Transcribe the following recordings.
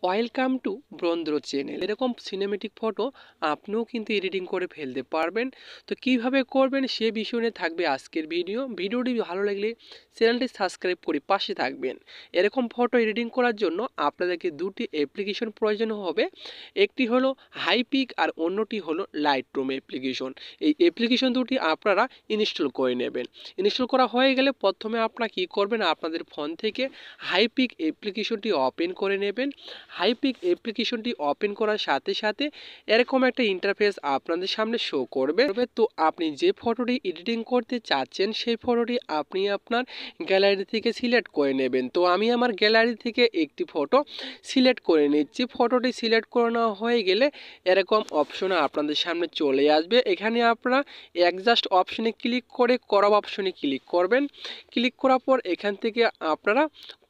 Welcome to ব্রন্দ্র channel. এরকম cinematic photo আপনিও কিন্তু এডিটিং করে ফেলতে পারবেন। তো কিভাবে করবেন সে বিষয় নিয়ে থাকবে আজকের ভিডিওটি ভালো লাগলে চ্যানেলটি সাবস্ক্রাইব করে পাশে থাকবেন। এরকম ফটো এডিটিং করার জন্য আপনাদেরকে দুটি অ্যাপ্লিকেশন প্রয়োজন হবে। একটি হলো হাইপিক আর অন্যটি হলো লাইটরুম অ্যাপ্লিকেশন। এই অ্যাপ্লিকেশন দুটি আপনারা ইনস্টল করে নেবেন। ইনস্টল করা হয়ে গেলে প্রথমে আপনারা কী করবেন, আপনাদের ফোন থেকে হাইপিক অ্যাপ্লিকেশনটি ওপেন করে নেবেন। হাইপিক অ্যাপ্লিকেশনটি ওপেন করার সাথে সাথে এরকম একটা ইন্টারফেস আপনাদের সামনে শো করবে। তো আপনি যে ফটোটি এডিটিং করতে চাচ্ছেন সেই ফটোটি আপনি আপনার গ্যালারি থেকে সিলেক্ট করে নেবেন। তো আমি আমার গ্যালারি থেকে একটি ফটো সিলেক্ট করে নিচ্ছি। ফটোটি সিলেক্ট করে নেওয়া হয়ে গেলে এরকম অপশন আপনাদের সামনে চলে আসবে। এখানে আপনারা অ্যাডজাস্ট অপশনে ক্লিক করে ক্রপ অপশনে ক্লিক করবেন। ক্লিক করার পর এখান থেকে আপনারা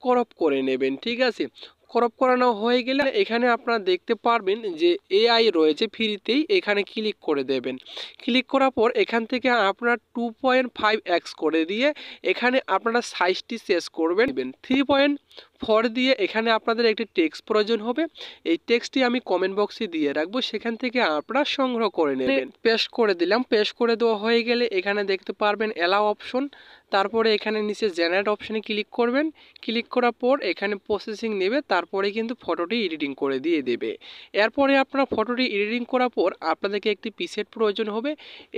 ক্রপ করে নেবেন। ঠিক আছে, ক্রপ করানো হয়ে গেলে এখানে আপনারা দেখতে পারবেন যে এআই রয়েছে ফ্রিতেই, এখানে ক্লিক করে দেবেন। ক্লিক করার পর এখান থেকে আপনারা 2.5x করে দিয়ে এখানে আপনারা সাইজটি চেঞ্জ করবেন। 3.4 দিয়ে এখানে আপনাদের একটি টেক্সট প্রয়োজন হবে। এই টেক্সটটি আমি কমেন্ট বক্সে দিয়ে রাখবো, সেখান থেকে আপনারা সংগ্রহ করে নেবেন। পেস্ট করে দিলাম। পেস্ট করে দেওয়া হয়ে গেলে এখানে দেখতে পারবেন অ্যালাউ অপশন, তারপরে এখানে নিচে জেনারেট অপশনে ক্লিক করবেন। ক্লিক করার পর এখানে প্রসেসিং নেবে, তারপরে কিন্তু ফটোটি এডিটিং করে দিয়ে দেবে। এরপরে আপনারা ফটোটি এডিটিং করার পর আপনাদেরকে একটি প্রিসেট প্রয়োজন হবে,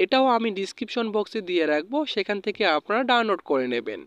এটাও আমি ডিসক্রিপশন বক্সে দিয়ে রাখবো, সেখান থেকে আপনারা ডাউনলোড করে নেবেন।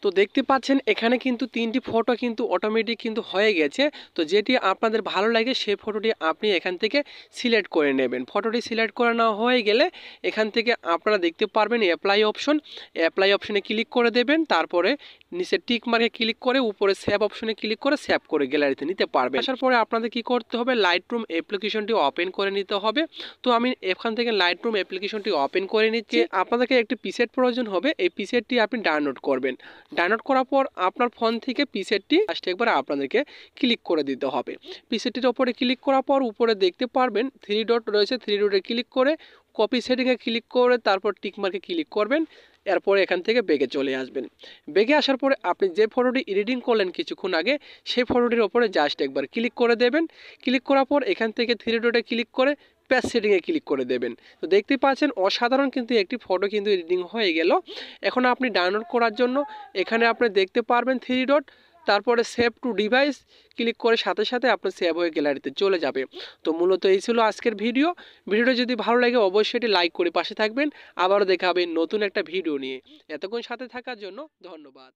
তো দেখতে পাচ্ছেন এখানে কিন্তু তিনটি ফটো কিন্তু অটোমেটিক কিন্তু হয়ে গেছে। তো যেটি আপনাদের ভালো লাগে সেই ফটোটি আপনি এখান থেকে সিলেক্ট করে নেবেন। ফটোটি সিলেক্ট করে নেওয়া হয়ে গেলে এখান থেকে আপনারা দেখতে পারবেন অ্যাপ্লাই অপশন। অ্যাপ্লাই অপশনে ক্লিক করে দেবেন, তারপরে নিচে টিক মার্কে ক্লিক করে উপরে সেভ অপশনে ক্লিক করে সেভ করে গ্যালারিতে নিতে পারবেন। আসার পরে আপনাদের কি করতে হবে, লাইটরুম অ্যাপ্লিকেশনটি ওপেন করে নিতে হবে। তো আমি এখান থেকে লাইটরুম অ্যাপ্লিকেশনটি ওপেন করে নিচ্ছি। আপনাদেরকে একটি প্রিসেট প্রয়োজন হবে, এই প্রিসেটটি আপনি ডাউনলোড করবেন। ডাউনলোড করার পর আপনার ফোন থেকে প্রিসেটটি ফার্স্ট একবার আপনাদেরকে ক্লিক করে দিতে হবে। প্রিসেটটির ওপরে ক্লিক করার পর উপরে দেখতে পারবেন 3 ডট রয়েছে, 3 ডটে ক্লিক করে কপি সেটিংয়ে ক্লিক করে তারপর টিক মার্কে ক্লিক করবেন। এরপরে এখান থেকে ব্যাগে চলে আসবেন। ব্যাগে আসার পরে আপনি যে ফটোটি এডিটিং করলেন কিছুক্ষণ আগে সেই ফটোটির ওপরে জাস্ট একবার ক্লিক করে দেবেন। ক্লিক করার পর এখান থেকে 3 ডটে ক্লিক করে পেজ সেটিংয়ে ক্লিক করে দেবেন। তো দেখতে পাচ্ছেন অসাধারণ কিন্তু একটি ফটো কিন্তু এডিটিং হয়ে গেল। এখন আপনি ডাউনলোড করার জন্য এখানে আপনি দেখতে পারবেন 3 ডট, তারপরে সেভ টু ডিভাইস ক্লিক করে সাথে সাথে আপনার সেভ হয়ে গ্যালারিতে চলে যাবে। তো মূলত এই ছিল আজকের ভিডিওটা যদি ভালো লাগে অবশ্যই এটি লাইক করে পাশে থাকবেন। আবারও দেখা হবে নতুন একটা ভিডিও নিয়ে। এতক্ষণ সাথে থাকার জন্য ধন্যবাদ।